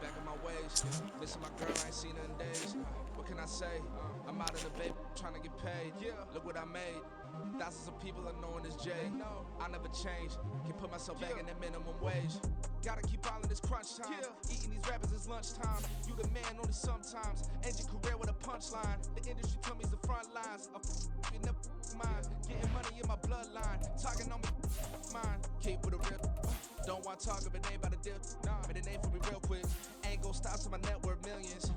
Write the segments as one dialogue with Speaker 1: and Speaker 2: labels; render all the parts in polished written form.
Speaker 1: Back on my ways, missing my girl, I ain't seen her in days. What can I say? I'm out in the bay, trying to get paid. Look what I made. Thousands of people are knowing this J. I never change. Can put myself back in that minimum wage. Gotta keep all in this crunch time. Eating these rappers is lunchtime. You the man only sometimes. End your career with a punchline. The industry told me it's the front lines. You never mine. Getting money in my bloodline. Talking on me, mine. Keep with a rip. Don't want to talk if it ain't about a dip. But it ain't for me real quick. Ain't gon' stop till my net worth millions.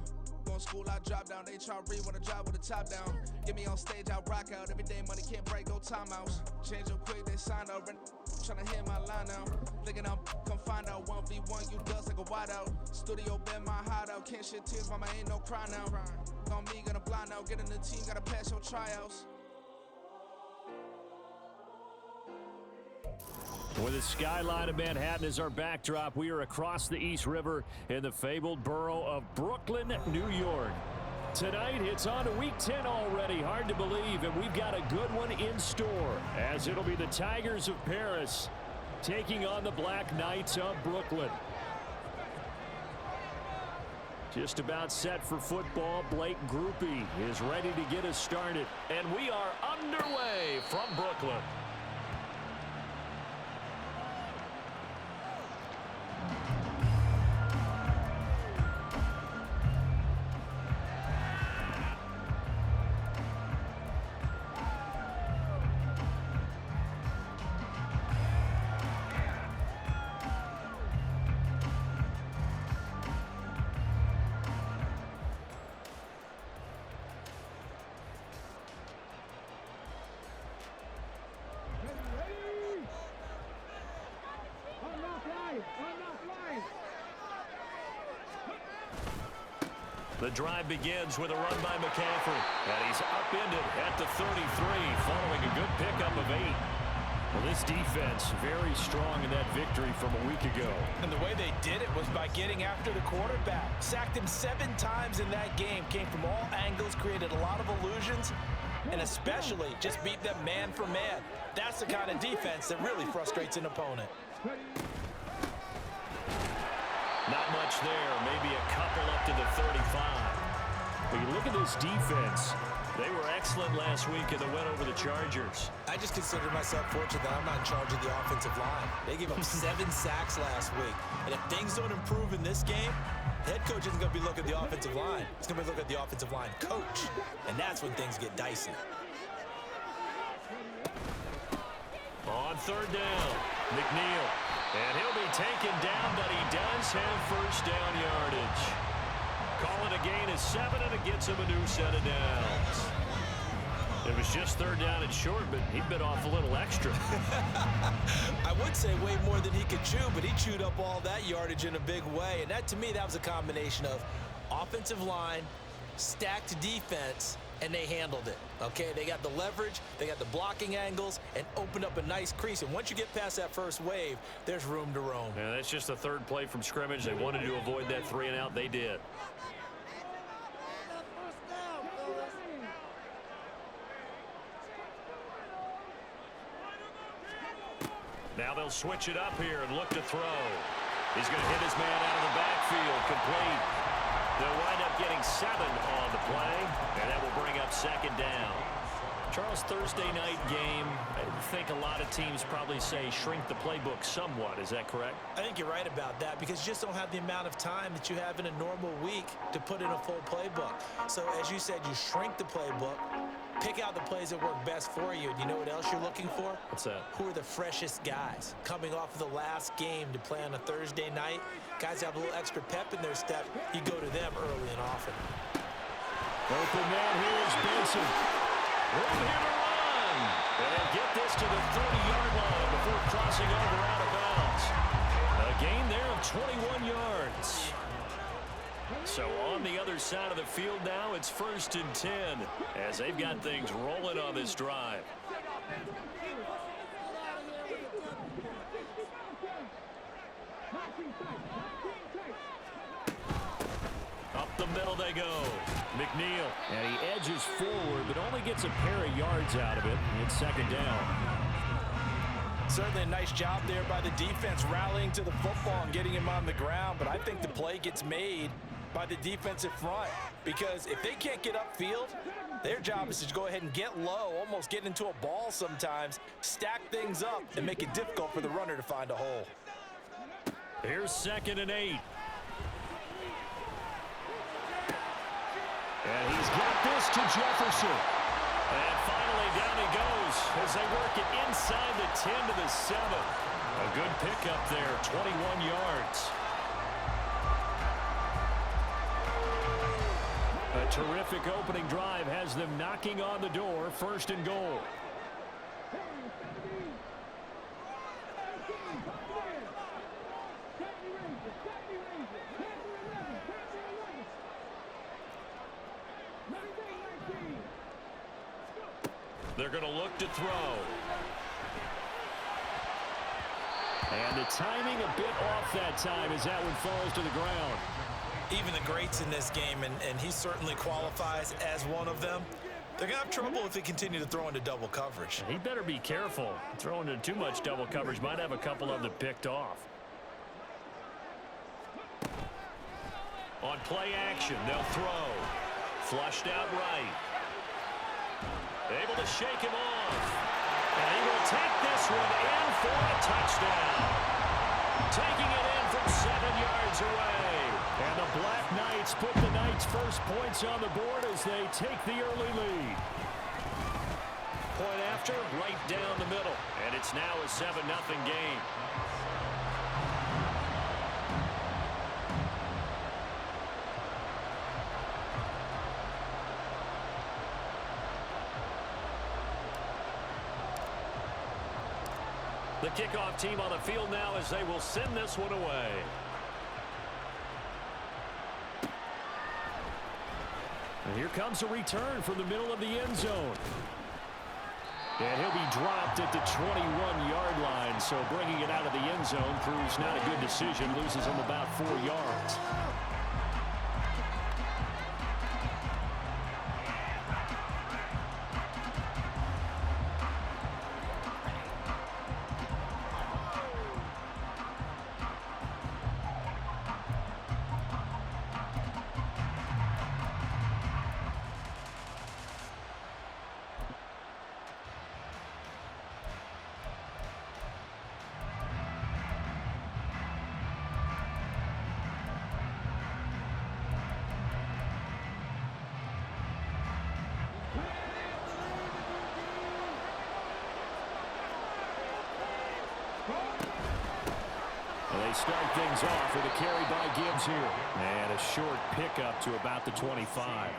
Speaker 1: Going school, I drop down. They try to read when I drop with the top down. Get me on stage, I rock out. Every day money can't break, go timeouts. Change up quick, they sign up. Tryna hit my line now. Thinking I'm come find out 1v1, you dust like a wideout. Studio been my hideout. Can't shed tears, mama ain't no cry now. On me, gonna blind out. Get in the team, gotta pass your tryouts.
Speaker 2: With the skyline of Manhattan as our backdrop, we are across the East River in the fabled borough of Brooklyn, New York. Tonight, it's on to Week 10 already. Hard to believe, and we've got a good one in store, as it'll be the Tigers of Paris taking on the Black Knights of Brooklyn. Just about set for football. Blake Groupie is ready to get us started, and we are underway from Brooklyn. The drive begins with a run by McCaffrey, and he's upended at the 33 following a good pickup of 8. Well, this defense very strong in that victory from a week ago.
Speaker 3: And the way they did it was by getting after the quarterback. Sacked him 7 times in that game. Came from all angles, created a lot of illusions, and especially just beat them man for man. That's the kind of defense that really frustrates an opponent.
Speaker 2: Not much there, maybe a couple up to the 35. But you look at this defense. They were excellent last week in the win over the Chargers.
Speaker 3: I just consider myself fortunate that I'm not in charge of the offensive line. They gave up 7 sacks last week. And if things don't improve in this game, the head coach isn't going to be looking at the offensive line. He's going to be looking at the offensive line coach. And that's when things get dicey.
Speaker 2: On third down, McNeil. And he'll be taken down, but he does have first down yardage. Call it a gain of 7, and it gets him a new set of downs. It was just third down and short, but he'd been off a little extra.
Speaker 3: I would say way more than he could chew, but he chewed up all that yardage in a big way. And that, to me, that was a combination of offensive line stacked defense, and they handled it, okay? They got the leverage, they got the blocking angles, and opened up a nice crease. And once you get past that first wave, there's room to roam.
Speaker 2: Yeah, that's just the third play from scrimmage. They wanted to avoid that 3-and-out. They did. Now they'll switch it up here and look to throw. He's going to hit his man out of the backfield. Complete. They'll wind up getting 7 on the play, and that will bring up 2nd down. Charles, Thursday night game, I think a lot of teams probably say shrink the playbook somewhat. Is that correct?
Speaker 3: I think you're right about that because you just don't have the amount of time that you have in a normal week to put in a full playbook. So as you said, you shrink the playbook, pick out the plays that work best for you. And you know what else you're looking for?
Speaker 2: What's that?
Speaker 3: Who are the freshest guys coming off of the last game to play on a Thursday night? Guys have a little extra pep in their step. You go to them early and often.
Speaker 2: Open man here is Benson. Room here to run. And get this to the 30-yard line before crossing over out of bounds. A gain there of 21 yards. So on the other side of the field now, it's 1st and 10 as they've got things rolling on this drive. Up the middle they go. McNeil. And he edges forward, but only gets a pair of yards out of it. It's 2nd down.
Speaker 3: Certainly a nice job there by the defense rallying to the football and getting him on the ground. But I think the play gets made by the defensive front because if they can't get upfield, their job is to go ahead and get low, almost get into a ball sometimes, stack things up, and make it difficult for the runner to find a hole.
Speaker 2: Here's 2nd and 8. And he's got this to Jefferson. And finally down he goes as they work it inside the 10 to the 7. A good pickup there, 21 yards. A terrific opening drive has them knocking on the door, 1st and goal. They're going to look to throw. And the timing a bit off that time as that one falls to the ground.
Speaker 3: Even the greats in this game, and he certainly qualifies as one of them, they're going to have trouble if they continue to throw into double coverage.
Speaker 2: He better be careful. Throwing into too much double coverage might have a couple of them picked off. On play action, they'll throw. Flushed out right. Able to shake him off. And he will take this one in for a touchdown. Taking it in from 7 yards away. And the Black Knights put the Knights' first points on the board as they take the early lead. Point after, right down the middle. And it's now a 7-0 game. The kickoff team on the field now as they will send this one away. And here comes a return from the middle of the end zone. And he'll be dropped at the 21-yard line, so bringing it out of the end zone proves not a good decision. Loses him about 4 yards. They start things off with a carry by Gibbs here. And a short pickup to about the 25.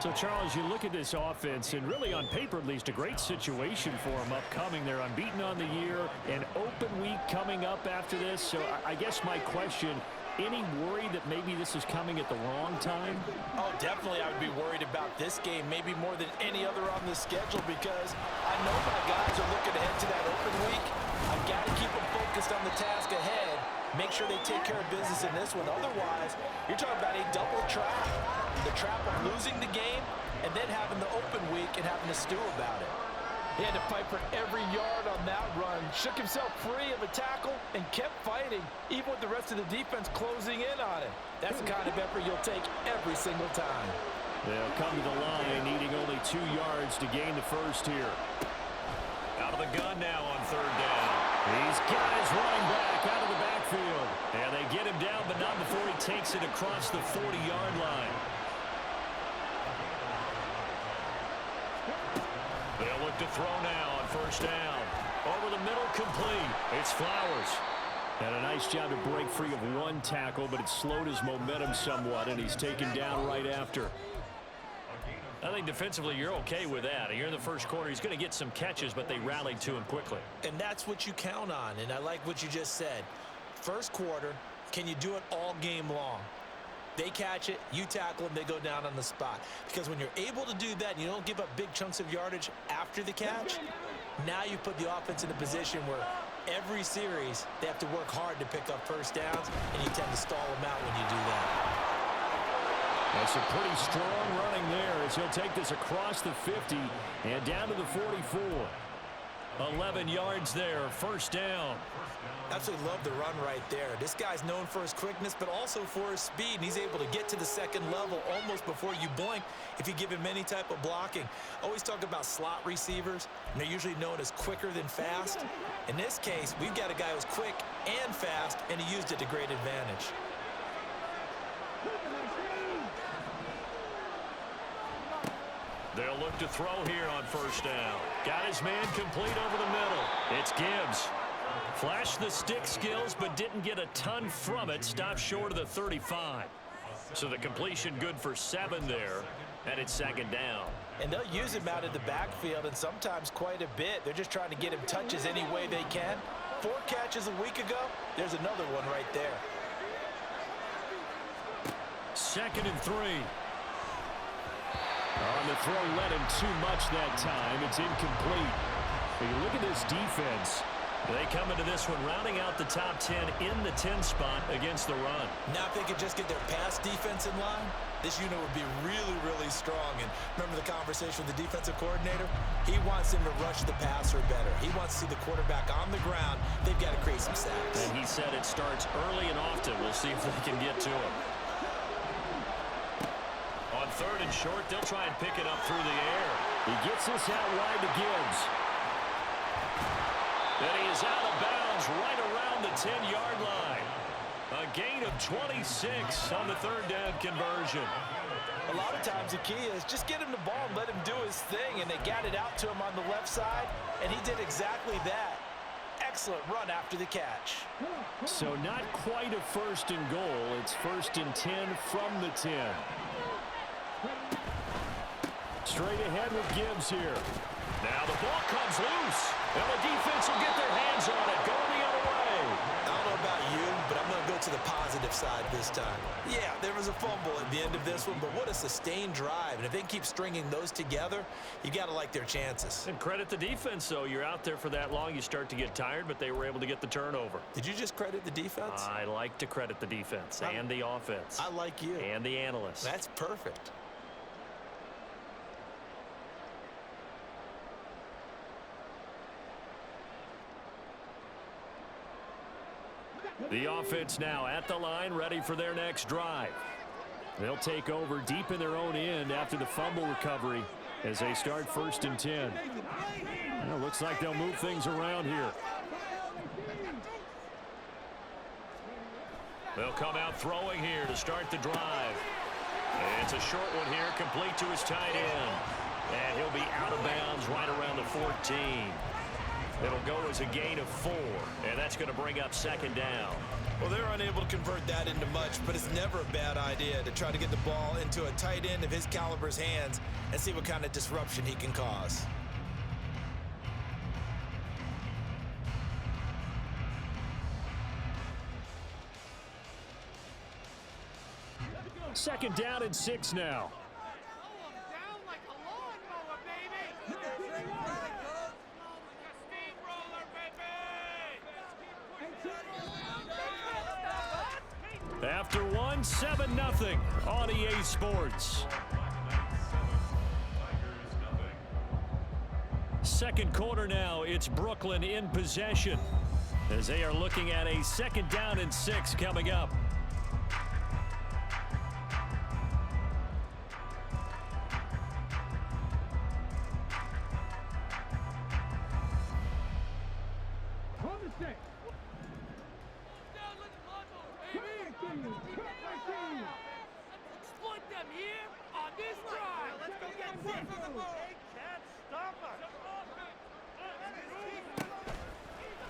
Speaker 2: So, Charles, you look at this offense, and really on paper at least, a great situation for them upcoming. They're unbeaten on the year, an open week coming up after this. So I guess my question, any worry that maybe this is coming at the wrong time?
Speaker 3: Oh, definitely I would be worried about this game, maybe more than any other on the schedule, because I know my guys are looking ahead to that open week. I've got to keep them focused on the task ahead, make sure they take care of business in this one. Otherwise, you're talking about a double trap. The trap of losing the game and then having the open week and having to stew about it. He had to fight for every yard on that run, shook himself free of a tackle, and kept fighting, even with the rest of the defense closing in on him. That's the kind of effort you'll take every single time.
Speaker 2: They'll come to the line, needing only 2 yards to gain the first here. Out of the gun now on third down. He's got his running back out of the backfield. And they get him down, but not before he takes it across the 40-yard line. They'll look to throw now on first down. Over the middle, complete. It's Flowers. And a nice job to break free of one tackle, but it slowed his momentum somewhat, and he's taken down right after. I think defensively you're okay with that. You're in the first quarter. He's going to get some catches, but they rallied to him quickly.
Speaker 3: And that's what you count on, and I like what you just said. First quarter, can you do it all game long? They catch it, you tackle them, they go down on the spot. Because when you're able to do that and you don't give up big chunks of yardage after the catch, now you put the offense in a position where every series they have to work hard to pick up first downs, and you tend to stall them out when you do that.
Speaker 2: That's a pretty strong running there as he'll take this across the 50 and down to the 44. 11 yards there, first down.
Speaker 3: Absolutely love the run right there. This guy's known for his quickness, but also for his speed, and he's able to get to the second level almost before you blink if you give him any type of blocking. Always talk about slot receivers, and they're usually known as quicker than fast. In this case, we've got a guy who's quick and fast, and he used it to great advantage.
Speaker 2: They'll look to throw here on first down. Got his man complete over the middle. It's Gibbs. Flashed the stick skills, but didn't get a ton from it. Stopped short of the 35. So the completion good for 7 there, and it's second down.
Speaker 3: And they'll use him out of the backfield, and sometimes quite a bit. They're just trying to get him touches any way they can. 4 catches a week ago. There's another one right there.
Speaker 2: Second and 3. On the throw, led him too much that time. It's incomplete. But you look at this defense. They come into this one rounding out the top 10 in the 10 spot against the run.
Speaker 3: Now if they could just get their pass defense in line, this unit would be really, really strong. And remember the conversation with the defensive coordinator? He wants them to rush the passer better. He wants to see the quarterback on the ground. They've got to create some sacks.
Speaker 2: And he said it starts early and often. We'll see if they can get to him. On third and short, they'll try and pick it up through the air. He gets this out wide to Gibbs. And he is out of bounds right around the 10-yard line. A gain of 26 on the third down conversion.
Speaker 3: A lot of times the key is just get him the ball and let him do his thing, and they got it out to him on the left side, and he did exactly that. Excellent run after the catch.
Speaker 2: So not quite a first and goal. It's first and 10 from the 10. Straight ahead with Gibbs here. Now the ball comes loose, and the defense will get their hands on it, going the other way.
Speaker 3: I don't know about you, but I'm going to go to the positive side this time. Yeah, there was a fumble at the end of this one, but what a sustained drive. And if they can keep stringing those together, you got to like their chances.
Speaker 2: And credit the defense, though. You're out there for that long, you start to get tired, but they were able to get the turnover.
Speaker 3: Did you just credit the defense?
Speaker 2: I like to credit the defense and the offense.
Speaker 3: I like you.
Speaker 2: And the analysts.
Speaker 3: That's perfect.
Speaker 2: The offense now at the line, ready for their next drive. They'll take over deep in their own end after the fumble recovery as they start first and 10. Well, looks like they'll move things around here. They'll come out throwing here to start the drive. And it's a short one here, complete to his tight end. And he'll be out of bounds right around the 14. It'll go as a gain of 4, and that's going to bring up second down.
Speaker 3: Well, they're unable to convert that into much, but it's never a bad idea to try to get the ball into a tight end of his caliber's hands and see what kind of disruption he can cause.
Speaker 2: Second down and 6 now. After one, 7-0 on EA Sports. Second quarter now, it's Brooklyn in possession as they are looking at a second down and 6 coming up.
Speaker 4: Exploit them here on this drive. Let's go get six. They can't stop us.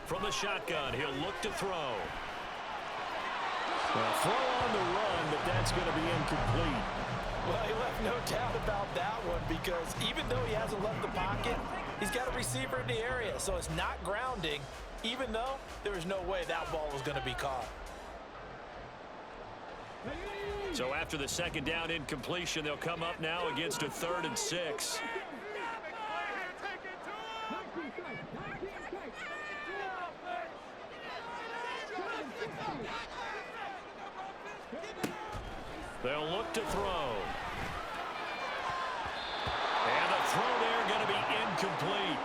Speaker 2: From the shotgun, he'll look to throw. Well, throw on the run, but that's going to be incomplete.
Speaker 3: Well, he left no doubt about that one because even though he hasn't left the pocket, he's got a receiver in the area, so it's not grounding, even though there was no way that ball was going to be caught.
Speaker 2: So after the second down incompletion, they'll come up now against a 3rd and 6. They'll look to throw. And the throw there going to be incomplete.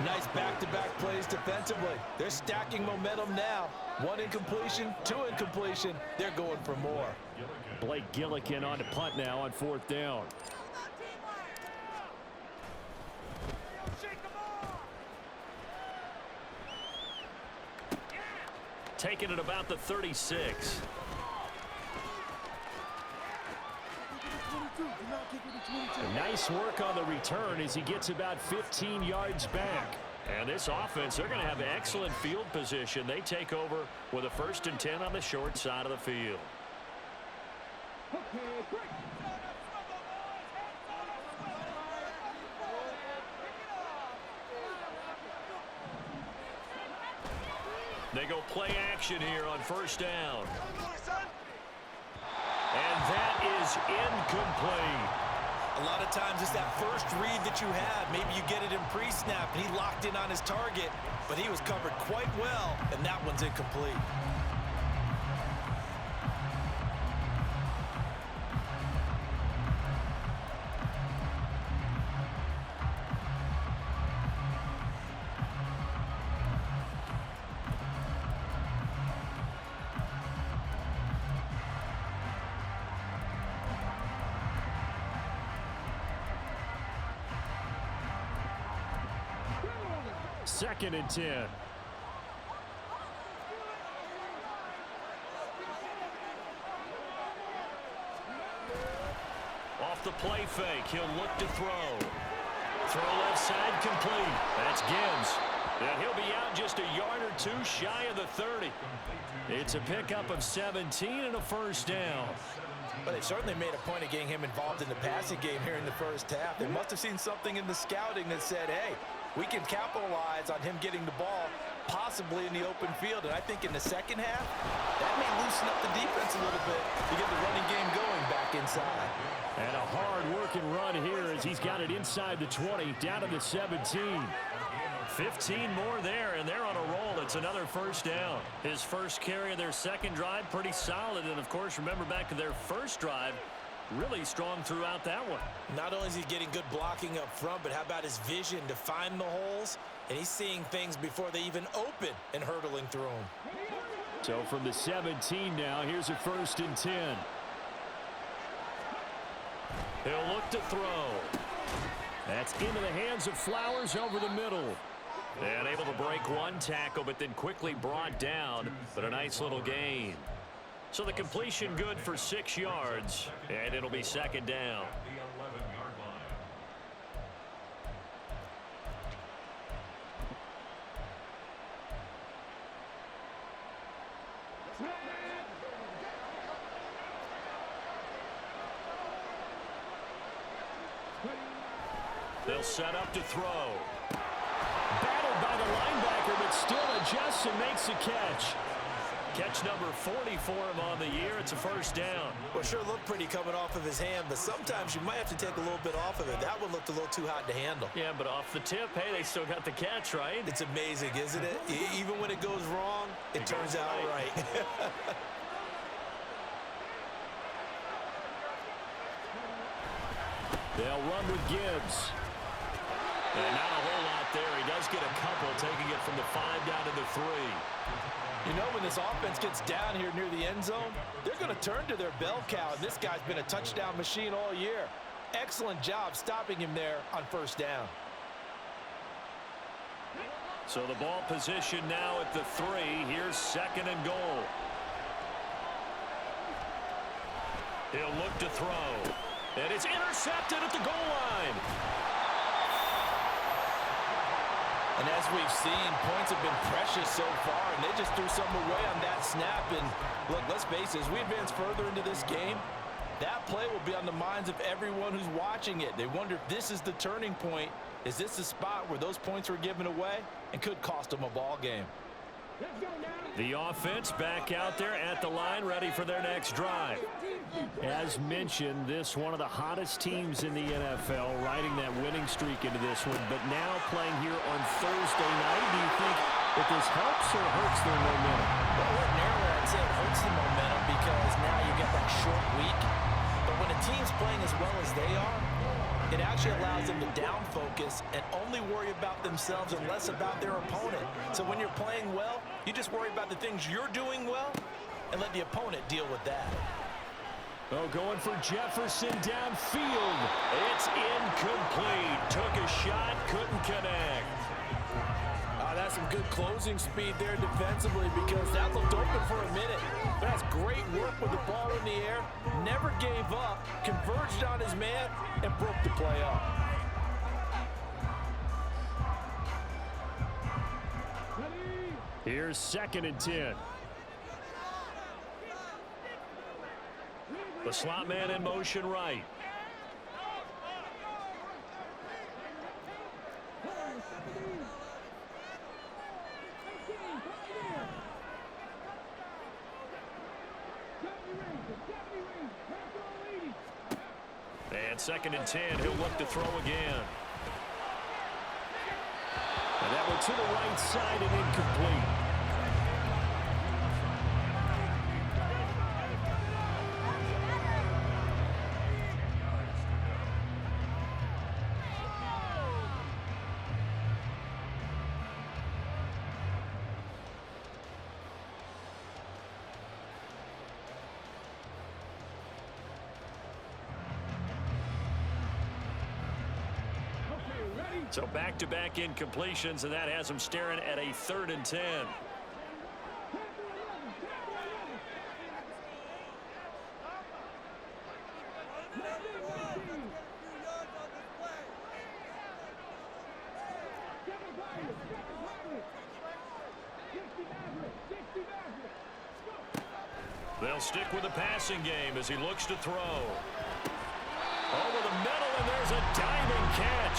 Speaker 3: Nice back-to-back plays defensively. They're stacking momentum now. 1 incompletion, 2 incompletion. They're going for more.
Speaker 2: Blake Gillikin on the punt now on 4th down. Taking it about the 36. Nice work on the return as he gets about 15 yards back. And this offense, they're going to have excellent field position. They take over with a 1st and 10 on the short side of the field. They go play action here on 1st down. And that is incomplete.
Speaker 3: A lot of times it's that first read that you have. Maybe you get it in pre-snap and he locked in on his target, but he was covered quite well, and that one's incomplete.
Speaker 2: Second and 10. Off the play fake, he'll look to throw. Throw left side complete. That's Gibbs. And he'll be out just a yard or 2 shy of the 30. It's a pickup of 17 and a 1st down.
Speaker 3: But they certainly made a point of getting him involved in the passing game here in the 1st half. They must have seen something in the scouting that said, hey, we can capitalize on him getting the ball possibly in the open field. And I think in the 2nd half, that may loosen up the defense a little bit to get the running game going back inside.
Speaker 2: And a hard-working run here as he's got it inside the 20, down to the 17. 15 more there, and they're on a roll. It's another 1st down. His first carry of their 2nd drive, pretty solid. And, of course, remember back to their 1st drive, really strong throughout that one.
Speaker 3: Not only is he getting good blocking up front, but how about his vision to find the holes? And he's seeing things before they even open and hurdling through them.
Speaker 2: So from the 17 now, here's a 1st and 10. He'll look to throw. That's into the hands of Flowers over the middle. And able to break 1 tackle, but then quickly brought down. But a nice little gain. So the completion good for 6 yards, and it'll be 2nd down. They'll set up to throw. Battled by the linebacker, but still adjusts and makes a catch. Catch number 40 for him on the year. It's a first down.
Speaker 3: Well, sure looked pretty coming off of his hand, but sometimes you might have to take a little bit off of it. That one looked a little too hot to handle.
Speaker 2: Yeah, but off the tip, hey, they still got the catch, right?
Speaker 3: It's amazing, isn't it? Even when it goes wrong, it turns out right.
Speaker 2: They'll run with Gibbs. And not a whole lot there. He does get a couple, taking it from the 5 down to the 3.
Speaker 3: You know, when this offense gets down here near the end zone, they're going to turn to their bell cow, and this guy's been a touchdown machine all year. Excellent job stopping him there on first down.
Speaker 2: So the ball position now at the 3. Here's 2nd and goal. He'll look to throw. And it's intercepted at the goal line.
Speaker 3: And as we've seen, points have been precious so far, and they just threw some away on that snap. And look, let's face it, as we advance further into this game, that play will be on the minds of everyone who's watching it. They wonder if this is the turning point. Is this the spot where those points were given away and could cost them a ball game?
Speaker 2: The offense back out there at the line, ready for their next drive. As mentioned, this one of the hottest teams in the NFL, riding that winning streak into this one, but now playing here on Thursday night. Do you think that this helps or hurts their momentum?
Speaker 3: Well, ordinarily, I'd say it hurts the momentum because now you get that short week. But when a team's playing as well as they are, it actually allows them to down focus and only worry about themselves and less about their opponent. So when you're playing well, you just worry about the things you're doing well and let the opponent deal with that.
Speaker 2: Oh, going for Jefferson downfield. It's incomplete. Took a shot, couldn't connect.
Speaker 3: That's some good closing speed there defensively because that looked open for a minute. That's great work with the ball in the air. Never gave up, converged on his man, and broke the play up.
Speaker 2: Here's 2nd and 10. The slot man in motion right. And 2nd and 10, he'll look to throw again. And that one to the right side and incomplete. So back-to-back incompletions, and that has them staring at a 3rd and 10. They'll stick with the passing game as he looks to throw. Over the middle, and there's a diving catch.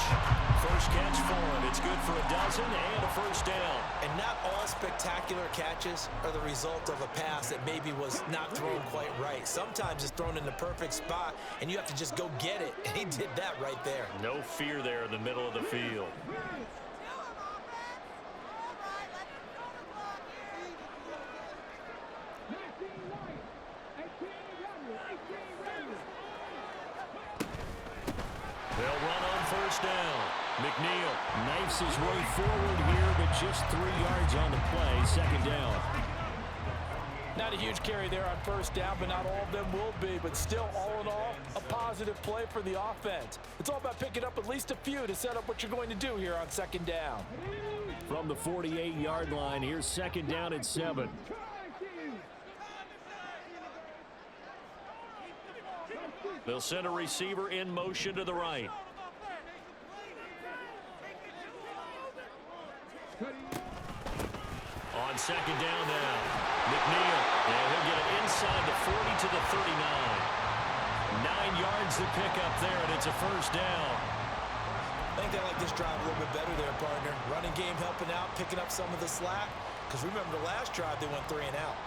Speaker 2: First catch for him. It's good for a dozen and a first down.
Speaker 3: And not all spectacular catches are the result of a pass that maybe was not thrown quite right. Sometimes it's thrown in the perfect spot, and you have to just go get it. And he did that right there.
Speaker 2: No fear there in the middle of the field. They'll run on first down. McNeil knifes his way forward here, but just 3 yards on the play. 2nd down.
Speaker 3: Not a huge carry there on first down, but not all of them will be. But still, all in all, a positive play for the offense. It's all about picking up at least a few to set up what you're going to do here on 2nd down.
Speaker 2: From the 48-yard line, here's 2nd down and 7. They'll send a receiver in motion to the right. On 2nd down now, McNeil, and he'll get it inside the 40 to the 39. 9 yards to pick up there, and it's a first down.
Speaker 3: I think they like this drive a little bit better there, partner. Running game helping out, picking up some of the slack. Because remember, the last drive they went 3 and out.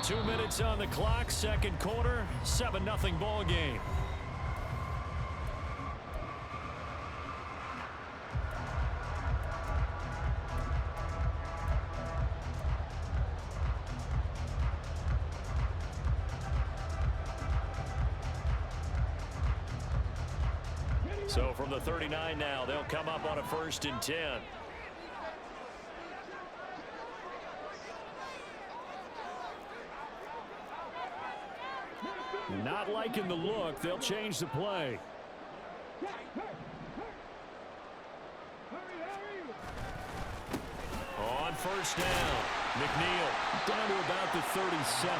Speaker 2: 2 minutes on the clock, second quarter, 7-0 ball game. So from the 39 now, they'll come up on a 1st and 10. Not liking the look. They'll change the play. On 1st down, McNeil down to about the 37.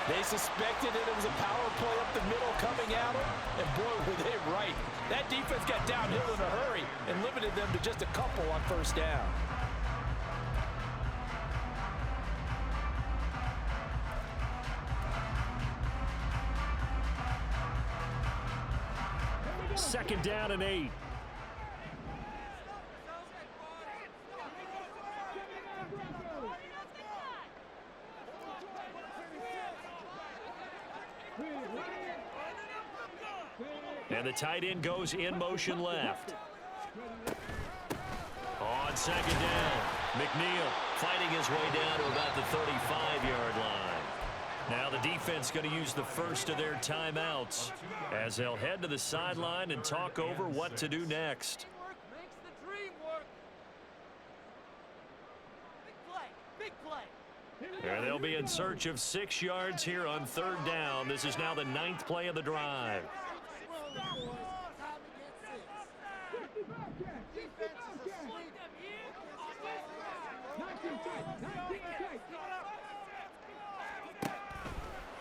Speaker 3: They suspected it was a power play up the middle coming at them, and boy, were they right. That defense got downhill in a hurry and limited them to just a couple on 1st down.
Speaker 2: Second down and 8. And the tight end goes in motion left. On 2nd down, McNeil fighting his way down to about the 35-yard line. Now the defense going to use the first of their timeouts as they'll head to the sideline and talk over what to do next.
Speaker 4: Makes the dream work. Big play.
Speaker 2: And they'll be in search of 6 yards here on 3rd down. This is now the 9th play of the drive.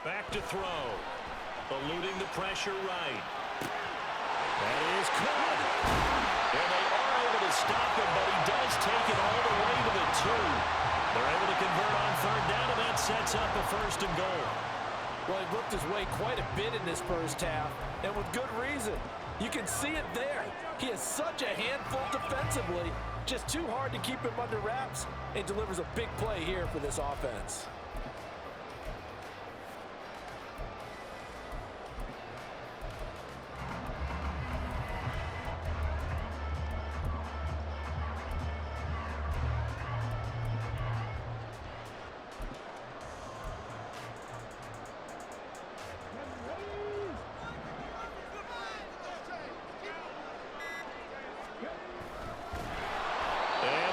Speaker 2: Back to throw. Eluding the pressure right. That is caught. And they are able to stop him, but he does take it all the way to the 2. They're able to convert on 3rd down, and that sets up a 1st and goal.
Speaker 3: Well, he worked his way quite a bit in this first half, and with good reason. You can see it there. He is such a handful defensively, just too hard to keep him under wraps, and delivers a big play here for this offense.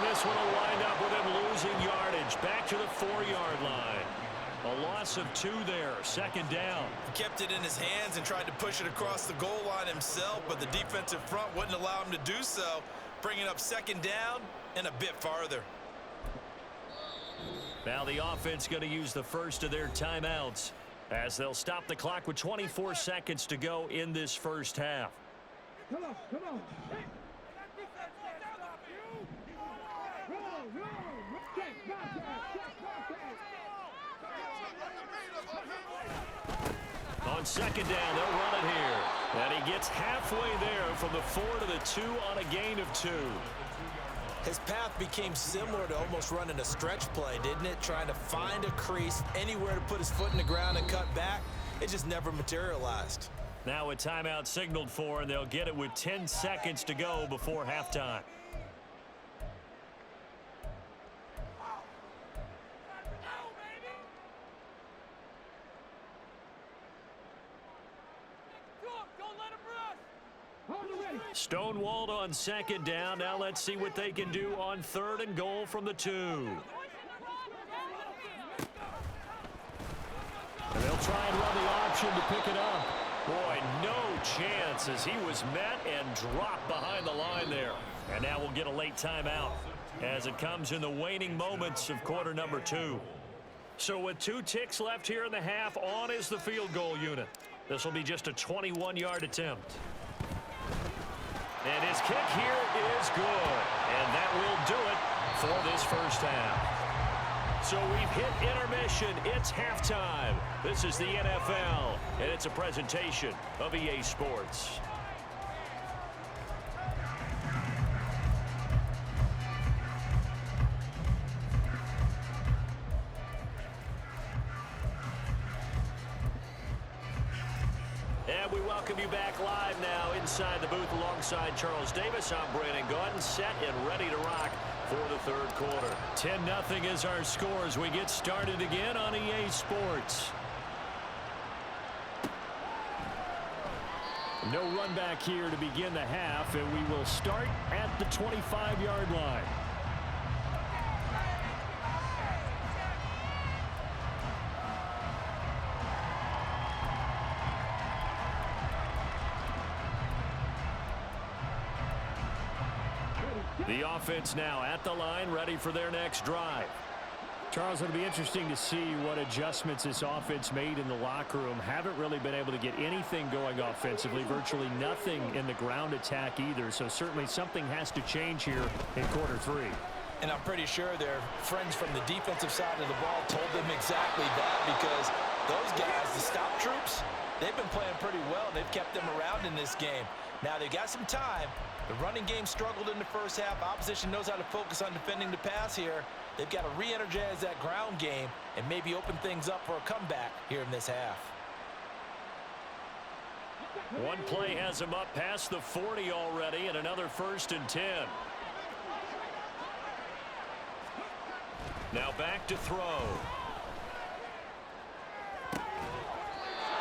Speaker 2: This one will wind up with him losing yardage back to the 4-yard line. A loss of 2 there, 2nd down.
Speaker 5: He kept it in his hands and tried to push it across the goal line himself, but the defensive front wouldn't allow him to do so, bringing up 2nd down and a bit farther.
Speaker 2: Now the offense going to use the first of their timeouts as they'll stop the clock with 24 seconds to go in this first half.
Speaker 4: Come on. Hey.
Speaker 2: On 2nd down, they'll run it here. And he gets halfway there from the 4 to the 2 on a gain of 2.
Speaker 3: His path became similar to almost running a stretch play, didn't it? Trying to find a crease, anywhere to put his foot in the ground and cut back. It just never materialized.
Speaker 2: Now a timeout signaled for, and they'll get it with 10 seconds to go before halftime. Stonewalled on 2nd down. Now let's see what they can do on 3rd and goal from the 2. And they'll try and run the option to pick it up. Boy, no chance as he was met and dropped behind the line there. And now we'll get a late timeout as it comes in the waning moments of quarter number 2. So with 2 ticks left here in the half, on is the field goal unit. This will be just a 21-yard attempt. And his kick here is good. And that will do it for this first half. So we've hit intermission. It's halftime. This is the NFL, and it's a presentation of EA Sports. welcome you back live now inside the booth alongside Charles Davis. I'm Brandon Gaudin, set and ready to rock for the third quarter. 10-0 is our score as we get started again on EA Sports. No run back here to begin the half, and we will start at the 25-yard line. The offense now at the line, ready for their next drive. Charles, it'll be interesting to see what adjustments this offense made in the locker room. Haven't really been able to get anything going offensively, virtually nothing in the ground attack either. So certainly something has to change here in quarter three.
Speaker 3: And I'm pretty sure their friends from the defensive side of the ball told them exactly that, because those guys, the stop troops, they've been playing pretty well. They've kept them around in this game. Now they've got some time. The running game struggled in the first half. Opposition knows how to focus on defending the pass here. They've got to re-energize that ground game and maybe open things up for a comeback here in this half.
Speaker 2: One play has him up past the 40 already, and another 1st and 10. Now back to throw.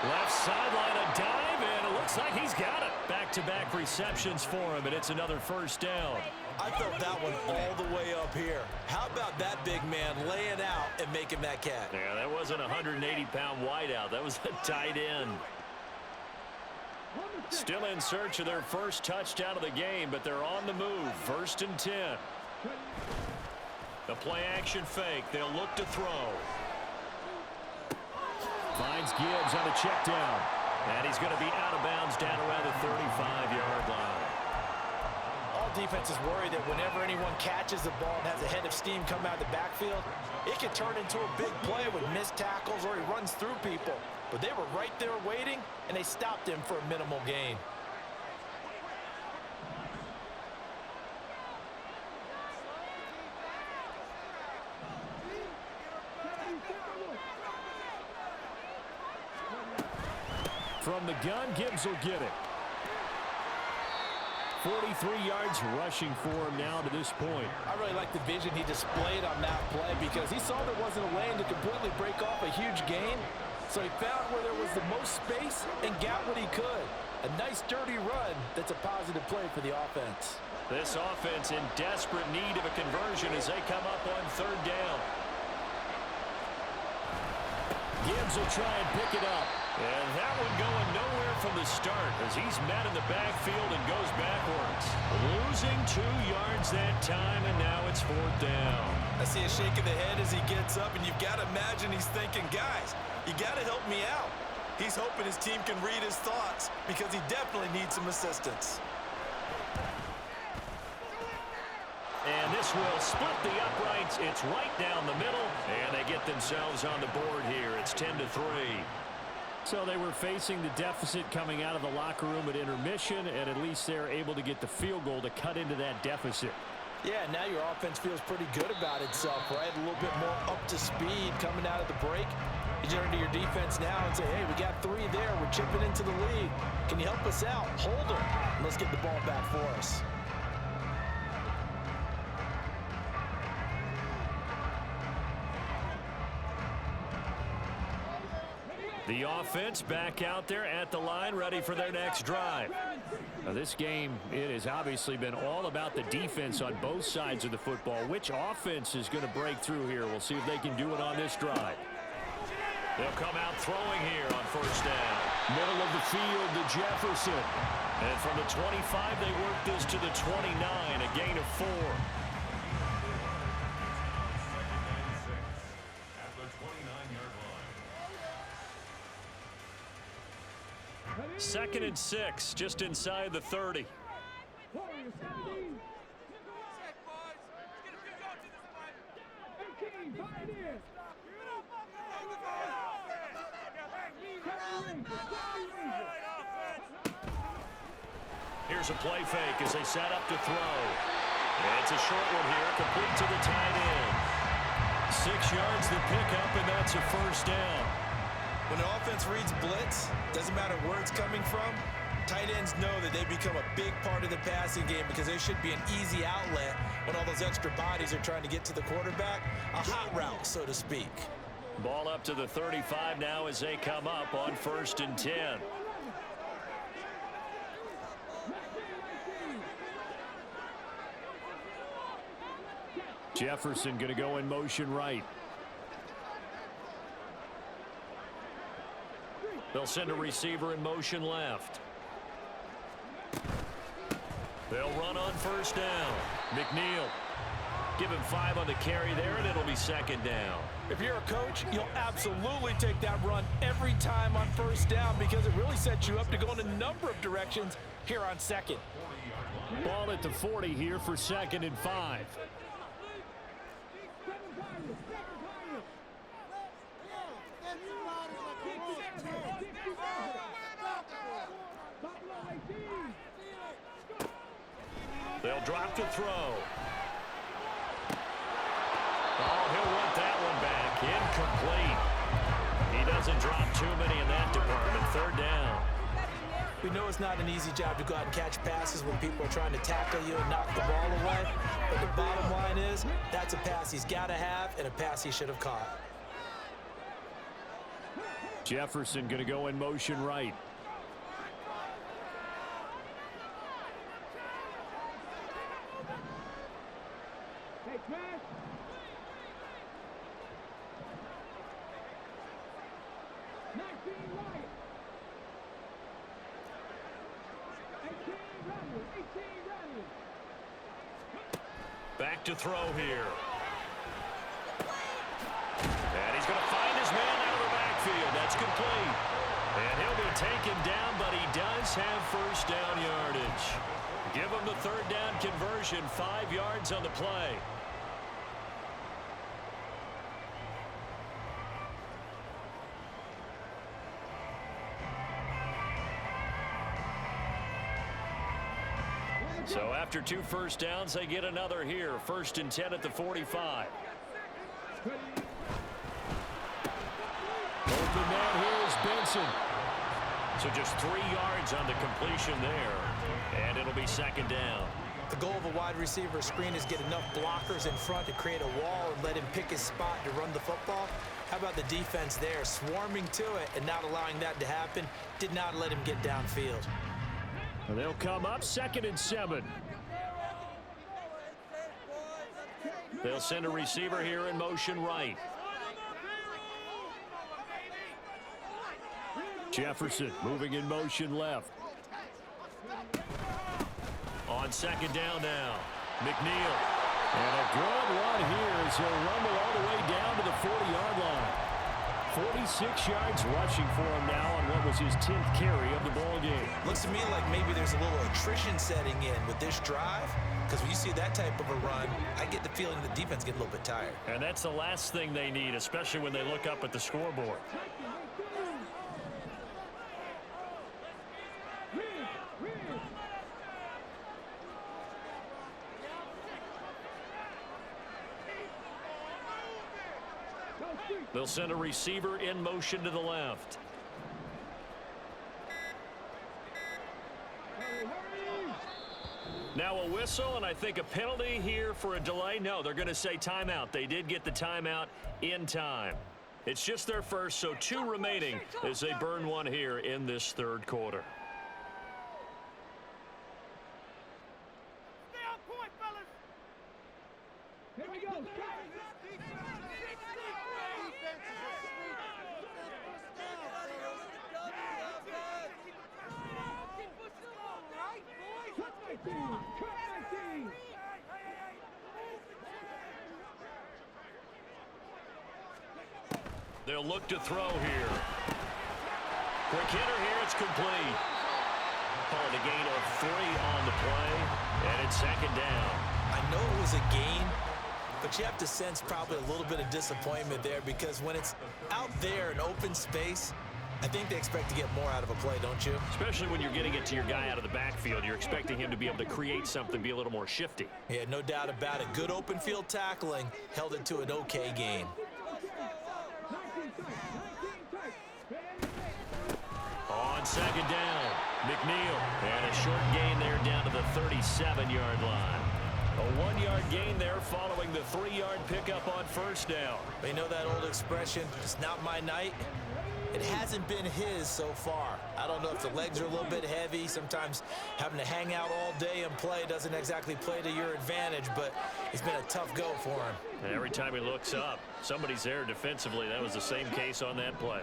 Speaker 2: Left sideline, a dive, and it looks like he's got it. Back-to-back receptions for him, and it's another 1st down.
Speaker 3: I felt that one all the way up here. How about that big man laying out and making that catch?
Speaker 2: Yeah, that wasn't a 180-pound wideout. That was a tight end. Still in search of their first touchdown of the game, but they're on the move. 1st and 10. The play-action fake. They'll look to throw. Finds Gibbs on a check down. And he's going to be out of bounds down around the 35-yard line.
Speaker 3: All defenses worry that whenever anyone catches the ball and has a head of steam come out of the backfield, it can turn into a big play with missed tackles or he runs through people. But they were right there waiting, and they stopped him for a minimal gain.
Speaker 2: From the gun, Gibbs will get it. 43 yards rushing for him now to this point.
Speaker 3: I really like the vision he displayed on that play, because he saw there wasn't a lane to completely break off a huge gain. So he found where there was the most space and got what he could. A nice dirty run that's a positive play for the offense.
Speaker 2: This offense in desperate need of a conversion as they come up on 3rd down. Gibbs will try and pick it up. And that one going nowhere from the start as he's met in the backfield and goes backwards. Losing 2 yards that time, and now it's 4th down.
Speaker 5: I see a shake of the head as he gets up, and you've got to imagine he's thinking, guys, you got to help me out. He's hoping his team can read his thoughts because he definitely needs some assistance.
Speaker 2: And this will split the uprights. It's right down the middle, and they get themselves on the board here. It's 10-3. So they were facing the deficit coming out of the locker room at intermission, and at least they're able to get the field goal to cut into that deficit.
Speaker 3: Yeah, now your offense feels pretty good about itself, right? A little bit more up to speed coming out of the break. You turn to your defense now and say, hey, we got 3 there. We're chipping into the lead. Can you help us out? Hold them. Let's get the ball back for us.
Speaker 2: The offense back out there at the line, ready for their next drive. Now this game, it has obviously been all about the defense on both sides of the football. Which offense is going to break through here? We'll see if they can do it on this drive. They'll come out throwing here on 1st down. Middle of the field to Jefferson. And from the 25, they work this to the 29, a gain of 4. 2nd and 6, just inside the 30. Here's a play fake as they set up to throw. And it's a short one here, complete to the tight end. 6 yards to pick up, and that's a 1st down.
Speaker 5: When an offense reads blitz, doesn't matter where it's coming from, tight ends know that they become a big part of the passing game because there should be an easy outlet when all those extra bodies are trying to get to the quarterback. A hot route, so to speak.
Speaker 2: Ball up to the 35 now as they come up on 1st and 10. Jefferson going to go in motion right. They'll send a receiver in motion left. They'll run on 1st down. McNeil. Give him 5 on the carry there, and it'll be 2nd down.
Speaker 3: If you're a coach, you'll absolutely take that run every time on 1st down because it really sets you up to go in a number of directions here on 2nd.
Speaker 2: Ball at the 40 here for 2nd and 5. They'll drop to throw. Oh, he'll want that one back. Incomplete. He doesn't drop too many in that department. 3rd down.
Speaker 3: We know it's not an easy job to go out and catch passes when people are trying to tackle you and knock the ball away. But the bottom line is, that's a pass he's got to have and a pass he should have caught.
Speaker 2: Jefferson going to go in motion right. Back to throw here. And he's going to find his man out of the backfield. That's complete. And he'll be taken down, but he does have 1st down yardage. Give him the 3rd down conversion. 5 yards on the play. So after 2 1st downs, they get another here. 1st and 10 at the 45. Open man here is Benson. So just 3 yards on the completion there. And it'll be 2nd down.
Speaker 3: The goal of a wide receiver screen is get enough blockers in front to create a wall and let him pick his spot to run the football. How about the defense there, swarming to it and not allowing that to happen? Did not let him get downfield.
Speaker 2: And they'll come up 2nd and 7. They'll send a receiver here in motion right. Jefferson moving in motion left. On 2nd down now. McNeil. And a good one here as he'll rumble all the way down to the 40-yard line. 46 yards rushing for him now on what was his 10th carry of the ball game.
Speaker 3: Looks to me like maybe there's a little attrition setting in with this drive, because when you see that type of a run, I get the feeling the defense gets a little bit tired.
Speaker 2: And that's the last thing they need, especially when they look up at the scoreboard. They'll send a receiver in motion to the left. Now a whistle, and I think a penalty here for a delay. No, they're going to say timeout. They did get the timeout in time. It's just their first, so 2 remaining as they burn one here in this 3rd quarter.
Speaker 4: Stay on point, fellas. Here we go.
Speaker 2: They'll look to throw here. Quick hitter here, it's complete. Call it a gain of 3 on the play, and it's 2nd down.
Speaker 3: I know it was a gain, but you have to sense probably a little bit of disappointment there, because when it's out there in open space, I think they expect to get more out of a play, don't you?
Speaker 2: Especially when you're getting it to your guy out of the backfield. You're expecting him to be able to create something, be a little more shifty.
Speaker 3: Yeah, no doubt about it. Good open field tackling held it to an okay gain.
Speaker 2: on second down. McNeil, and a short gain there down to the 37-yard line. A 1-yard gain there following the 3-yard pickup on first down.
Speaker 5: You know that old expression, it's not my night? It hasn't been his so far. I don't know if the legs are a little bit heavy. Sometimes having to hang out all day and play doesn't exactly play to your advantage, but it's been a tough go for him.
Speaker 2: And every time he looks up, somebody's there defensively. That was the same case on that play.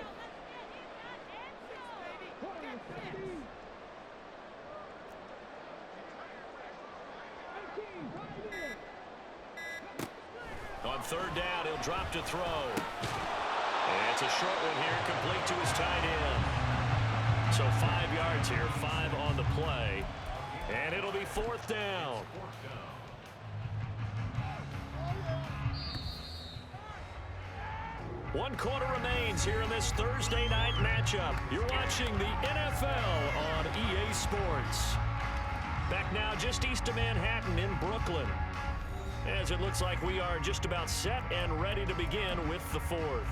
Speaker 2: On third down, he'll drop to throw. It's a short one here, complete to his tight end. So 5 yards here, 5 on the play. And it'll be fourth down. One quarter remains here in this Thursday night matchup. You're watching the NFL on EA Sports. Back now just east of Manhattan in Brooklyn, as it looks like we are just about set and ready to begin with the fourth.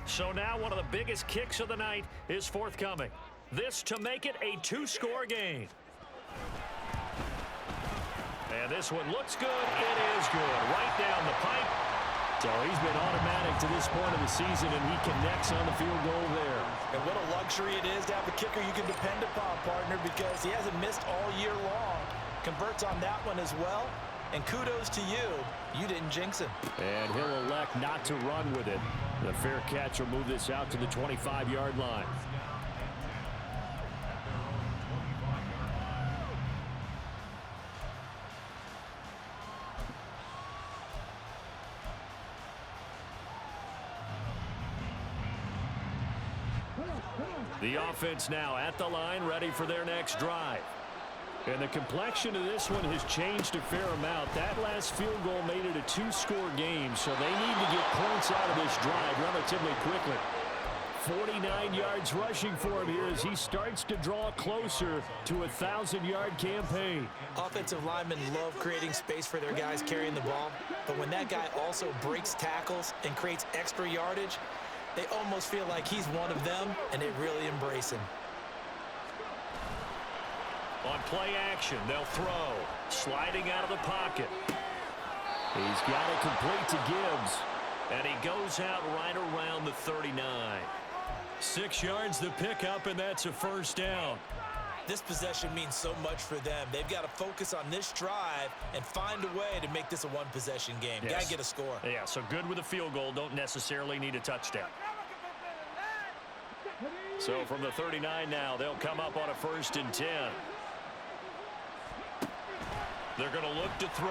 Speaker 2: So now one of the biggest kicks of the night is forthcoming. This to make it a 2-score game. And this one looks good. It is good. Right down the pipe. So he's been automatic to this point of the season, and he connects on the field goal there.
Speaker 5: And what a luxury it is to have a kicker you can depend upon, partner, because he hasn't missed all year long. Converts on that one as well. And kudos to you. You didn't jinx him.
Speaker 2: And he'll elect not to run with it. The fair catch will move this out to the 25-yard line. The offense now at the line, ready for their next drive. And the complexion of this one has changed a fair amount. That last field goal made it a 2-score game, so they need to get points out of this drive relatively quickly. 49 yards rushing for him here as he starts to draw closer to a 1,000-yard campaign.
Speaker 5: Offensive linemen love creating space for their guys carrying the ball, but when that guy also breaks tackles and creates extra yardage, they almost feel like he's one of them, and they really embrace him.
Speaker 2: On play action, they'll throw. Sliding out of the pocket. He's got it complete to Gibbs. And he goes out right around the 39. 6 yards the pickup, and that's a first down.
Speaker 5: This possession means so much for them. They've got to focus on this drive and find a way to make this a one-possession game.
Speaker 2: Yes.
Speaker 5: Got to get a score.
Speaker 2: Yeah, so good with a field goal. Don't necessarily need a touchdown. So from the 39 now, they'll come up on a 1st and 10. They're going to look to throw.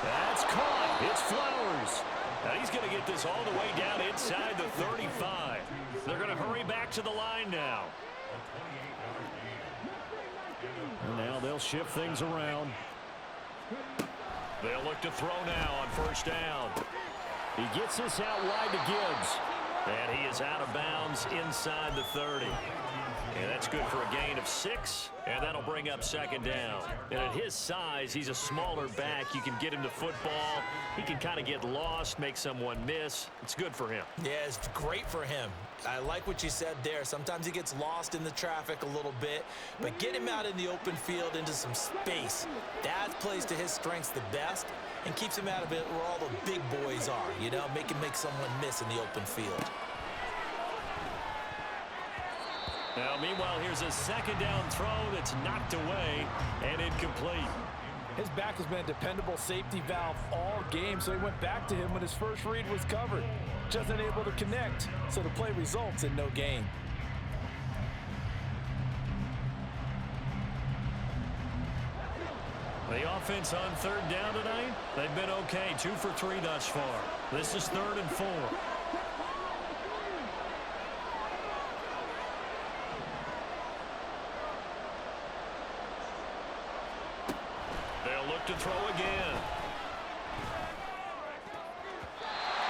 Speaker 2: That's caught. It's Flowers. Now he's going to get this all the way down inside the 35. They're going to hurry back to the line now. And now they'll shift things around. They'll look to throw now on 1st down. He gets this out wide to Gibbs. And he is out of bounds inside the 30. And that's good for a gain of 6, and that'll bring up 2nd down. And at his size, he's a smaller back. You can get him to football. He can kind of get lost, make someone miss. It's good for him.
Speaker 5: Yeah, it's great for him. I like what you said there. Sometimes he gets lost in the traffic a little bit, but get him out in the open field into some space. That plays to his strengths the best and keeps him out of it where all the big boys are, you know, make someone miss in the open field.
Speaker 2: Now, meanwhile, here's a 2nd down throw that's knocked away and incomplete.
Speaker 6: His back has been a dependable safety valve all game, so he went back to him when his first read was covered. Just unable to connect, so the play results in no gain.
Speaker 2: The offense on 3rd down tonight, they've been okay. 2 for 3 thus far. This is 3rd and 4. To throw again.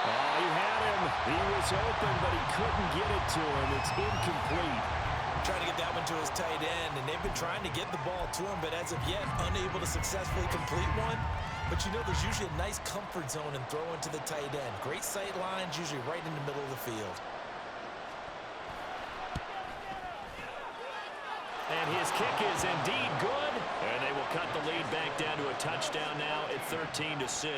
Speaker 2: Oh, he had him. He was open, but he couldn't get it to him. It's incomplete.
Speaker 5: Trying to get that one to his tight end, and they've been trying to get the ball to him, but as of yet, unable to successfully complete one. But you know, there's usually a nice comfort zone and throw into the tight end. Great sight lines, usually right in the middle of the field.
Speaker 2: And his kick is indeed good. And they will cut the lead back down to a touchdown now at 13-6.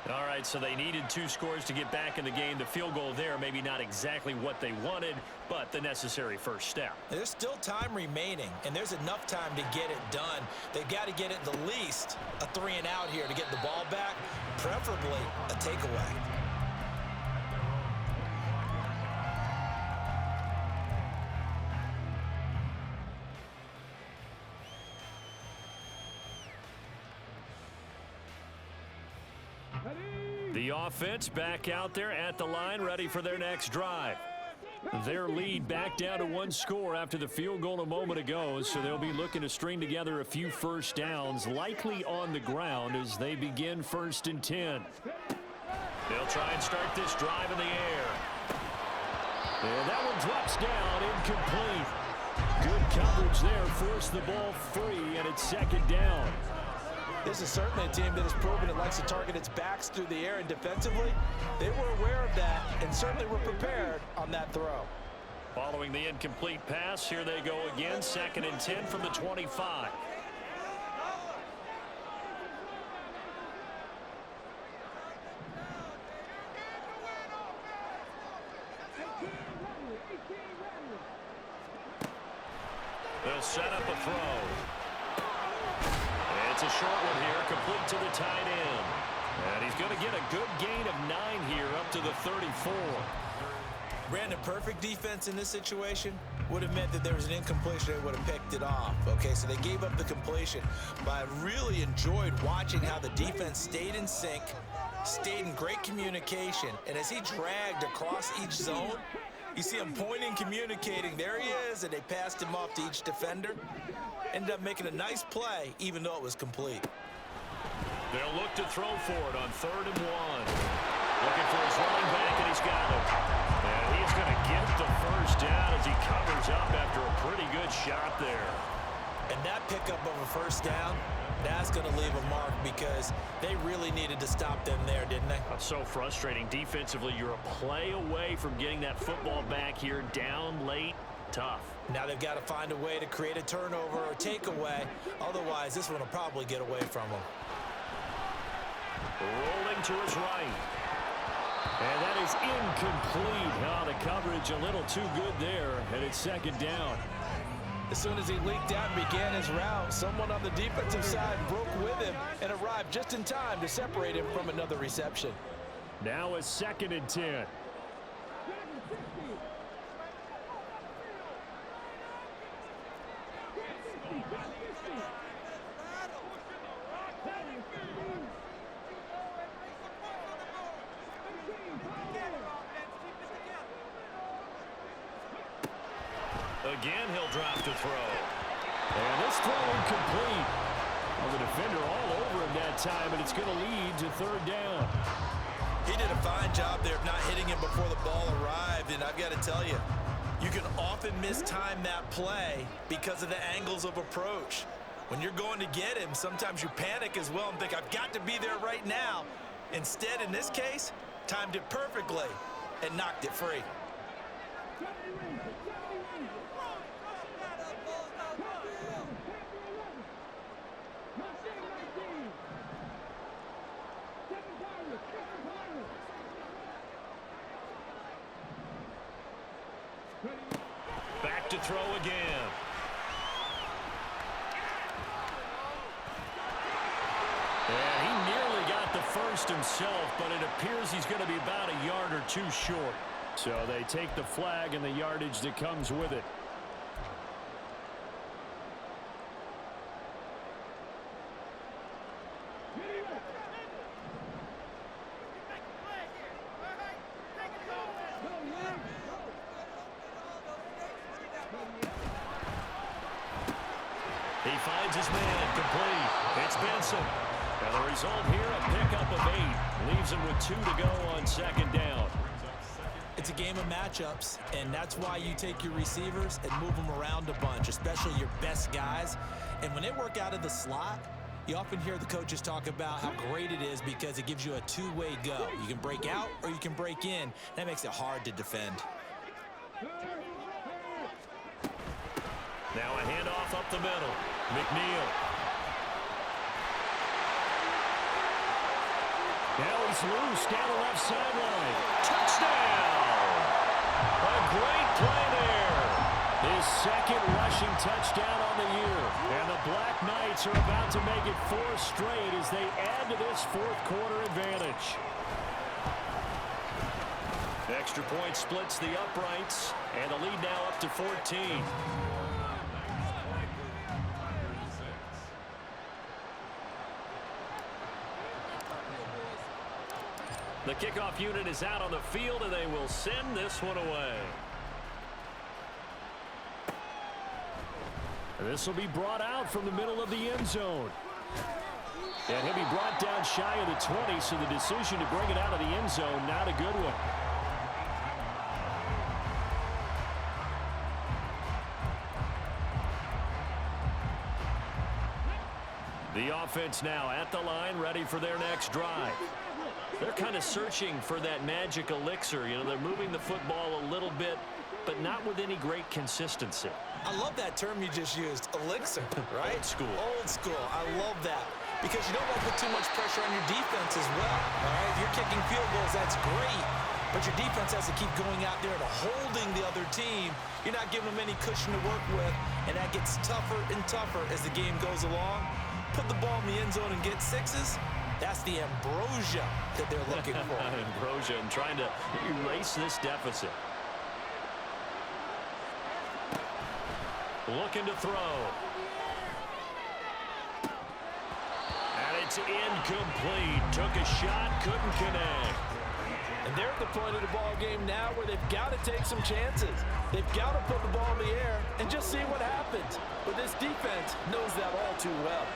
Speaker 2: All right, so they needed 2 scores to get back in the game. The field goal there, maybe not exactly what they wanted, but the necessary first step.
Speaker 5: There's still time remaining, and there's enough time to get it done. They've got to get it the least a 3-and-out here to get the ball back, preferably a takeaway.
Speaker 2: The offense back out there at the line, ready for their next drive. Their lead back down to 1 score after the field goal a moment ago, so they'll be looking to string together a few first downs, likely on the ground as they begin 1st and 10. They'll try and start this drive in the air. And that one drops down, incomplete. Good coverage there, forced the ball free, and it's 2nd down.
Speaker 5: This is certainly a team that has proven it likes to target its backs through the air, and defensively, they were aware of that and certainly were prepared on that throw.
Speaker 2: Following the incomplete pass, here they go again, 2nd and 10 from the 25. They'll set up a throw. It's a short one here, complete to the tight end. And he's going to get a good gain of 9 here up to the 34.
Speaker 5: Brandon, perfect defense in this situation would have meant that there was an incompletion. They would have picked it off. Okay, so they gave up the completion. But I really enjoyed watching how the defense stayed in sync, stayed in great communication. And as he dragged across each zone, you see him pointing, communicating. There he is, and they passed him off to each defender. Ended up making a nice play, even though it was complete.
Speaker 2: They'll look to throw for it on 3rd and 1. Looking for his running back, and he's got it. And he's going to get the first down as he covers up after a pretty good shot there.
Speaker 5: And that pickup of a first down, that's going to leave a mark because they really needed to stop them there, didn't they?
Speaker 2: That's so frustrating. Defensively, you're a play away from getting that football back here, down late. Tough.
Speaker 5: Now they've got to find a way to create a turnover or takeaway. Otherwise, this one will probably get away from them.
Speaker 2: Rolling to his right. And that is incomplete. Oh, the coverage a little too good there, and it's 2nd down.
Speaker 5: As soon as he leaked out and began his route, someone on the defensive side broke with him and arrived just in time to separate him from another reception.
Speaker 2: Now a 2nd and 10. Again, he'll drop to throw. And this throw incomplete. Well, the defender all over him that time, and it's going to lead to 3rd down.
Speaker 5: He did a fine job there of not hitting him before the ball arrived, and I've got to tell you, you can often mistime that play because of the angles of approach. When you're going to get him, sometimes you panic as well and think, I've got to be there right now. Instead, in this case, timed it perfectly and knocked it free.
Speaker 2: Back to throw again. And he nearly got the first himself, but it appears he's going to be about a yard or 2 short. So they take the flag and the yardage that comes with it. He finds his man, complete. It's Benson. And the result here, a pickup of 8. Leaves him with 2 to go on 2nd down.
Speaker 5: It's a game of matchups, and that's why you take your receivers and move them around a bunch, especially your best guys. And when they work out of the slot, You often hear the coaches talk about how great it is because it gives you a two-way go. You can break out or you can break in. That makes it hard to defend.
Speaker 2: Now a handoff up the middle. McNeil. Now he's loose down the left sideline. Touchdown! A great play there. His second rushing touchdown on the year. And the Black Knights are about to make it 4 straight as they add to this fourth quarter advantage. The extra point splits the uprights, and the lead now up to 14. The kickoff unit is out on the field, and they will send this one away. This will be brought out from the middle of the end zone. And he'll be brought down shy of the 20, so the decision to bring it out of the end zone, not a good one. The offense now at the line, ready for their next drive. They're kind of searching for that magic elixir. You know, they're moving the football a little bit, but not with any great consistency.
Speaker 5: I love that term you just used, elixir, right?
Speaker 2: Old school.
Speaker 5: Old school. I love that. Because you don't want to put too much pressure on your defense as well, all right? If you're kicking field goals, that's great. But your defense has to keep going out there and holding the other team. You're not giving them any cushion to work with, and that gets tougher and tougher as the game goes along. Put the ball in the end zone and get sixes. That's the ambrosia that they're looking for.
Speaker 2: Ambrosia and trying to erase this deficit. Looking to throw. And it's incomplete. Took a shot, couldn't connect.
Speaker 6: And they're at the point of the ball game now where they've got to take some chances. They've got to put the ball in the air and just see what happens. But this defense knows that all too well.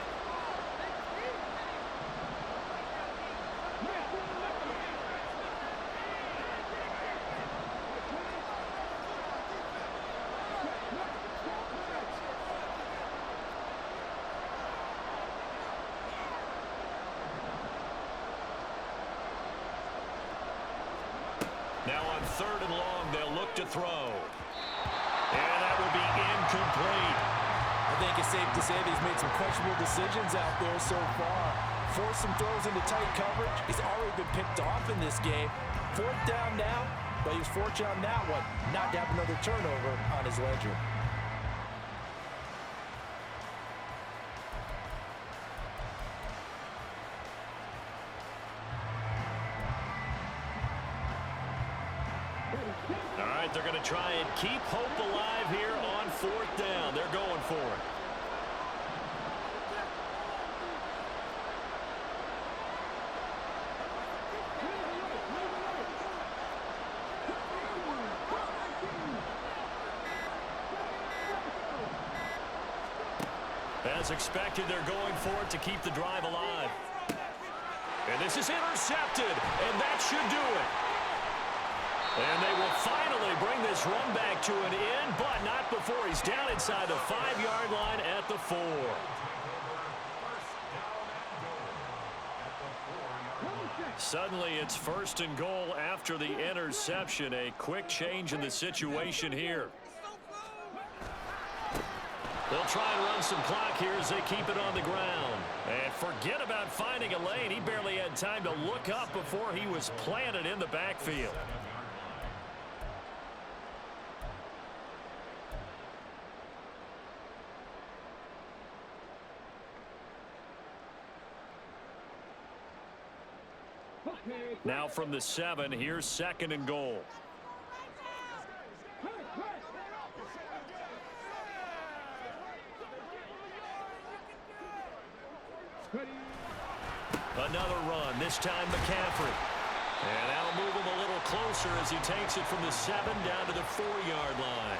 Speaker 2: Now on 3rd and long, they'll look to throw. And that will be incomplete.
Speaker 6: I think it's safe to say that he's made some questionable decisions out there so far. Forced some throws into tight coverage. He's already been picked off in this game. 4th down now, but he was fortunate on that one not to have another turnover on his ledger.
Speaker 2: All right, they're going to try and keep hope alive here on 4th down. They're going for it. As expected, they're going for it to keep the drive alive. And this is intercepted, and that should do it. And they will finally bring this run back to an end, but not before he's down inside the 5-yard line at the 4. Suddenly, it's 1st and goal after the interception. A quick change in the situation here. They'll try and run some clock here as they keep it on the ground. And forget about finding a lane. He barely had time to look up before he was planted in the backfield. Now from the 7, here's 2nd and goal. Another run, this time McCaffrey. And that'll move him a little closer as he takes it from the 7 down to the 4-yard line.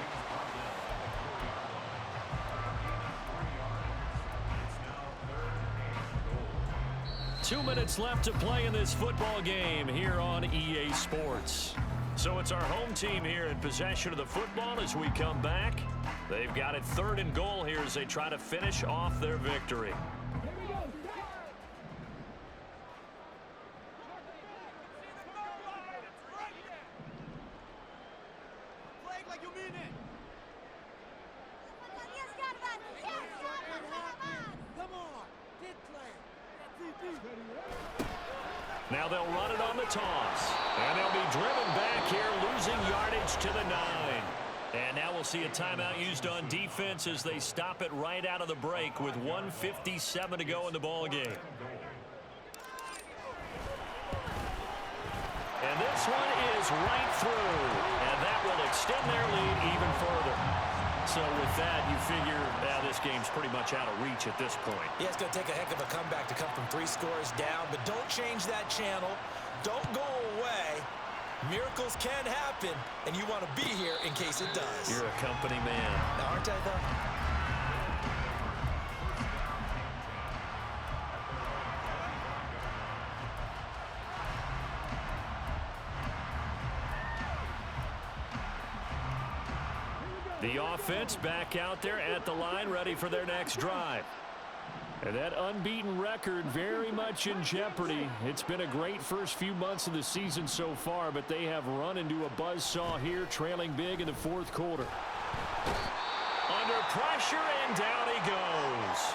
Speaker 2: Two minutes left to play in this football game here on EA Sports. So it's our home team here in possession of the football as we come back. They've got it 3rd and goal here as they try to finish off their victory. Now they'll run it on the toss. And they'll be driven back here, losing yardage to the 9. And now we'll see a timeout used on defense as they stop it right out of the break with 1:57 to go in the ball game. And this one is right through. And that will extend their lead even further. So with that, you figure this game's pretty much out of reach at this point.
Speaker 3: Yeah, it's going to take a heck of a comeback to come from 3 scores down, but don't change that channel. Don't go away. Miracles can happen, and you want to be here in case it does.
Speaker 2: You're a company man.
Speaker 3: Now, aren't I, though?
Speaker 2: The offense back out there at the line, ready for their next drive. And that unbeaten record very much in jeopardy. It's been a great first few months of the season so far, but they have run into a buzzsaw here, trailing big in the 4th quarter. Under pressure, and down he goes.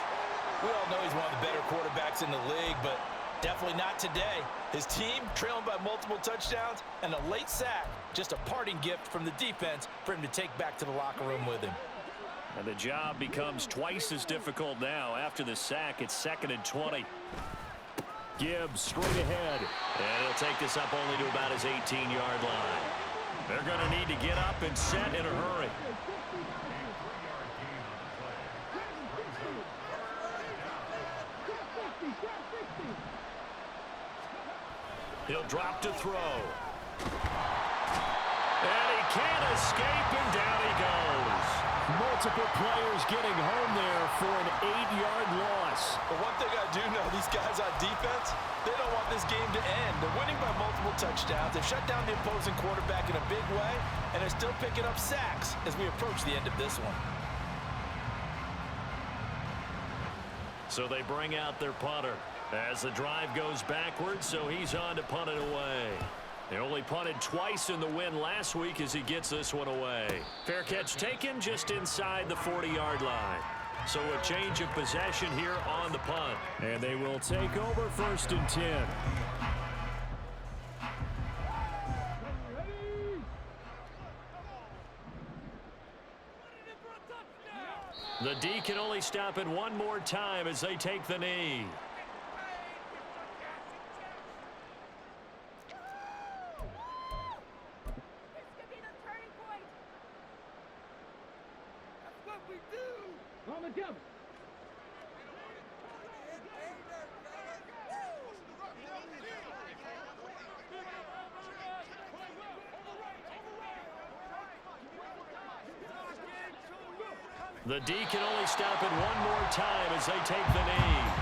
Speaker 3: We all know he's one of the better quarterbacks in the league, but definitely not today. His team trailing by multiple touchdowns and a late sack. Just a parting gift from the defense for him to take back to the locker room with him.
Speaker 2: And the job becomes twice as difficult now. After the sack, it's 2nd and 20. Gibbs straight ahead. And he'll take this up only to about his 18-yard line. They're going to need to get up and set in a hurry. He'll drop to throw. And he can't escape, and down he goes. Multiple players getting home there for an 8-yard loss.
Speaker 3: But one thing I do know, these guys on defense, they don't want this game to end. They're winning by multiple touchdowns. They've shut down the opposing quarterback in a big way, and they're still picking up sacks as we approach the end of this one.
Speaker 2: So they bring out their punter as the drive goes backwards, so he's on to punt it away. They only punted twice in the win last week as he gets this one away. Fair catch taken just inside the 40-yard line. So a change of possession here on the punt. And they will take over 1st and 10. The D can only stop it one more time as they take the knee. The D can only stop it one more time as they take the knee.